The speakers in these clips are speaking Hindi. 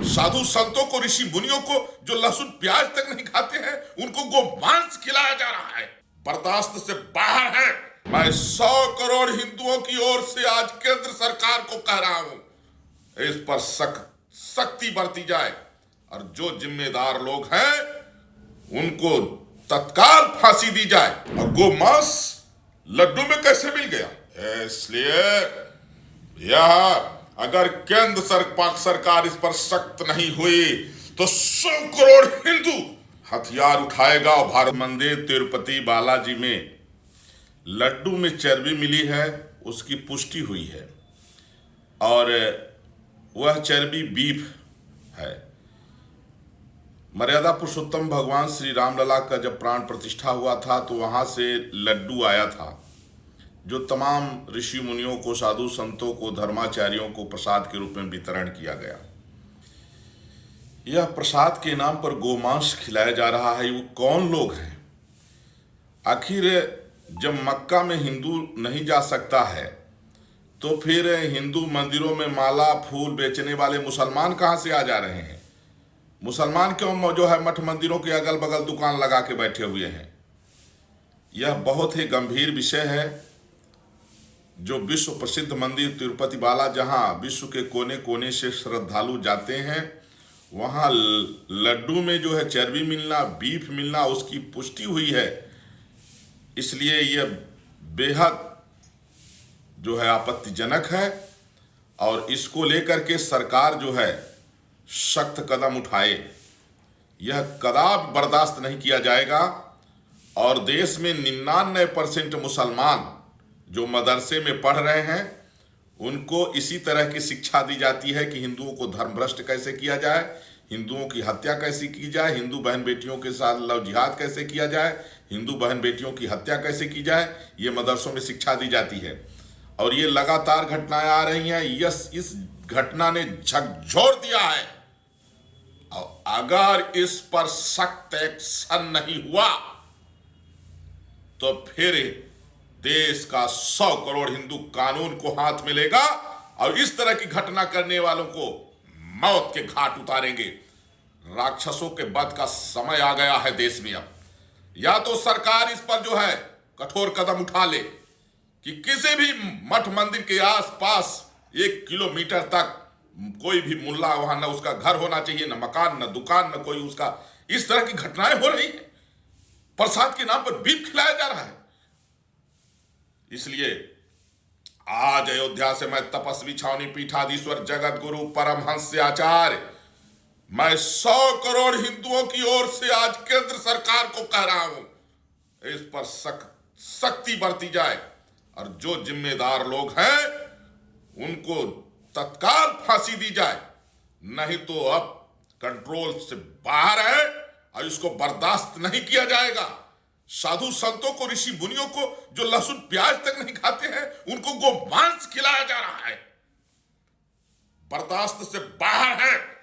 साधु संतों को, ऋषि मुनियों को, जो लहसुन प्याज तक नहीं खाते हैं, उनको गोमांस खिलाया जा रहा है। बर्दाश्त से बाहर है। मैं 100 करोड़ हिंदुओं की ओर से आज केंद्र सरकार को कह रहा हूं, इस पर सख्ती बरती जाए और जो जिम्मेदार लोग हैं उनको तत्काल फांसी दी जाए। और गोमांस लड्डू में कैसे मिल गया? इसलिए यह अगर केंद्र सरकार इस पर सख्त नहीं हुई तो 100 करोड़ हिंदू हथियार उठाएगा। और भारत मंदिर तिरुपति बालाजी में लड्डू में चर्बी मिली है, उसकी पुष्टि हुई है और वह चर्बी बीफ है। मर्यादा पुरुषोत्तम भगवान श्री रामलला का जब प्राण प्रतिष्ठा हुआ था तो वहां से लड्डू आया था, जो तमाम ऋषि मुनियों को, साधु संतों को, धर्माचार्यों को प्रसाद के रूप में वितरण किया गया। यह प्रसाद के नाम पर गोमांस खिलाया जा रहा है। वो कौन लोग हैं? आखिर जब मक्का में हिंदू नहीं जा सकता है तो फिर हिंदू मंदिरों में माला फूल बेचने वाले मुसलमान कहां से आ जा रहे हैं? मुसलमान क्यों जो है मठ मंदिरों के अगल बगल दुकान लगा के बैठे हुए हैं? यह बहुत ही गंभीर विषय है। जो विश्व प्रसिद्ध मंदिर तिरुपति बाला, जहां विश्व के कोने कोने से श्रद्धालु जाते हैं, वहां लड्डू में जो है चर्बी मिलना, बीफ मिलना, उसकी पुष्टि हुई है। इसलिए यह बेहद जो है आपत्तिजनक है और इसको लेकर के सरकार जो है सख्त कदम उठाए। यह कदापि बर्दाश्त नहीं किया जाएगा। और देश में 99% मुसलमान जो मदरसे में पढ़ रहे हैं, उनको इसी तरह की शिक्षा दी जाती है कि हिंदुओं को धर्मभ्रष्ट कैसे किया जाए, हिंदुओं की हत्या कैसे की जाए, हिंदू बहन बेटियों के साथ लव जिहाद कैसे किया जाए, हिंदू बहन बेटियों की हत्या कैसे की जाए, ये मदरसों में शिक्षा दी जाती है। और ये लगातार घटनाएं आ रही हैं। इस घटना ने झकझोर दिया है और अगर इस पर सख्त एक्शन नहीं हुआ तो फिर देश का 100 करोड़ हिंदू कानून को हाथ में लेगा और इस तरह की घटना करने वालों को मौत के घाट उतारेंगे। राक्षसों के वध का समय आ गया है देश में। अब या तो सरकार इस पर जो है कठोर कदम उठा ले कि किसी भी मठ मंदिर के आसपास 1 किलोमीटर तक कोई भी मुल्ला, वहां न उसका घर होना चाहिए, न मकान, न दुकान, न कोई उसका। इस तरह की घटनाएं हो रही है। प्रसाद के नाम पर बीफ खिलाया जा रहा है। इसलिए आज अयोध्या से मैं तपस्वी छावनी पीठाधीश्वर जगत गुरु परमहंस आचार्य, मैं 100 करोड़ हिंदुओं की ओर से आज केंद्र सरकार को कह रहा हूं, इस पर सख्ती बरती जाए और जो जिम्मेदार लोग हैं उनको तत्काल फांसी दी जाए। नहीं तो अब कंट्रोल से बाहर है और इसको बर्दाश्त नहीं किया जाएगा। साधु संतों को, ऋषि मुनियों को, जो लहसुन प्याज तक नहीं खाते हैं, उनको गोमांस खिलाया जा रहा है। बर्दाश्त से बाहर है।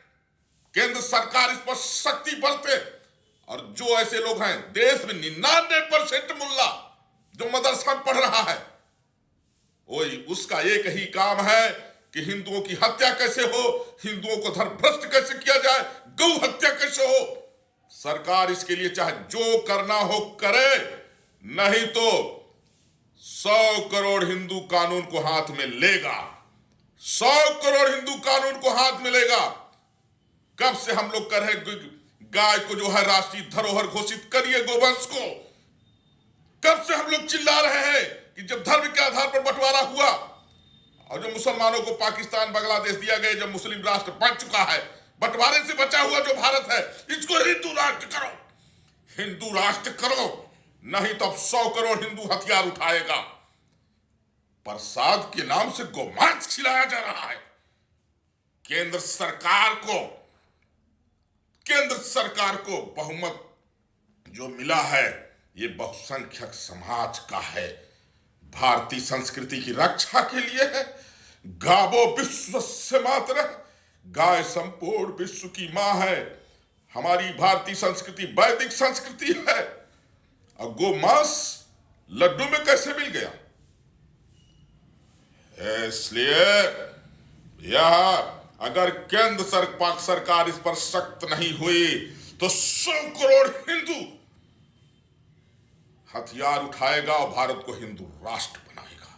केंद्र सरकार इस पर सख्ती बरते और जो ऐसे लोग हैं, देश में 99% मुल्ला जो मदरसा में पढ़ रहा है, वही उसका एक ही काम है कि हिंदुओं की हत्या कैसे हो, हिंदुओं को धर्मभ्रष्ट कैसे किया जाए, गौ हत्या कैसे हो। सरकार इसके लिए चाहे जो करना हो करे, नहीं तो 100 करोड़ हिंदू कानून को हाथ में लेगा। 100 करोड़ हिंदू कानून को हाथ में लेगा। कब से हम लोग कर रहे गाय को जो है राष्ट्रीय धरोहर घोषित करिए, गोवंश को। कब से हम लोग चिल्ला रहे हैं कि जब धर्म के आधार पर बंटवारा हुआ और जो मुसलमानों को पाकिस्तान, बांग्लादेश दिया गया, जब मुस्लिम राष्ट्र बन चुका है, बंटवारे से बचा हुआ जो भारत है, इसको हिंदू राष्ट्र करो, हिंदू राष्ट्र करो। नहीं तो अब 100 करोड़ हिंदू हथियार उठाएगा। प्रसाद के नाम से गोमांस खिलाया जा रहा है। केंद्र सरकार को बहुमत जो मिला है, ये बहुसंख्यक समाज का है, भारतीय संस्कृति की रक्षा के लिए है। गावो विश्वस्य मातरः, गाय संपूर्ण विश्व की मां है। हमारी भारतीय संस्कृति वैदिक संस्कृति है। और गोमांस लड्डू में कैसे मिल गया? इसलिए यह अगर केंद्र सरकार इस पर सख्त नहीं हुई तो 100 करोड़ हिंदू हथियार उठाएगा और भारत को हिंदू राष्ट्र बनाएगा।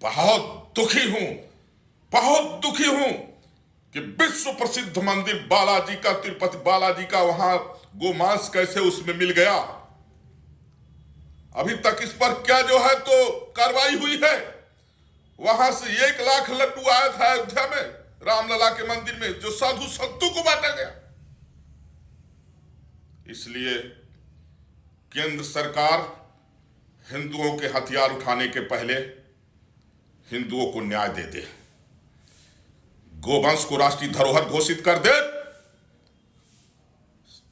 बहुत दुखी हूं कि विश्व प्रसिद्ध मंदिर बालाजी का, तिरुपति बालाजी का, वहां गोमांस कैसे उसमें मिल गया। अभी तक इस पर क्या जो है तो कार्रवाई हुई है। वहां से 1 लाख लड्डू आया था अयोध्या में रामलला के मंदिर में, जो साधु संतों को बांटा गया। इसलिए केंद्र सरकार हिंदुओं के हथियार उठाने के पहले हिंदुओं को न्याय दे दे, गोवंश को राष्ट्रीय धरोहर घोषित कर दे,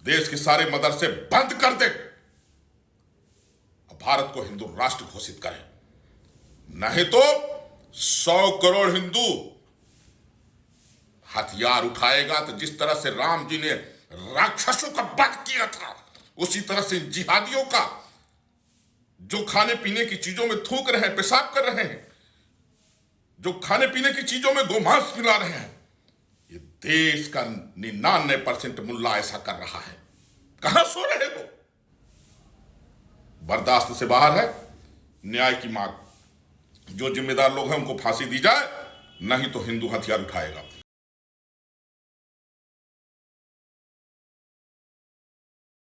देश के सारे मदरसे बंद कर दे, भारत को हिंदू राष्ट्र घोषित करे। नहीं तो 100 करोड़ हिंदू हथियार उठाएगा। तो जिस तरह से राम जी ने राक्षसों का वध किया था, उसी तरह से जिहादियों का, जो खाने पीने की चीजों में थूक रहे हैं, पेशाब कर रहे हैं, जो खाने पीने की चीजों में गोमांस मिला रहे हैं, ये देश का 99% मुल्ला ऐसा कर रहा है। कहां सो रहे हो? बर्दाश्त से बाहर है। न्याय की मांग, जो जिम्मेदार लोग हैं उनको फांसी दी जाए, नहीं तो हिंदू हथियार उठाएगा।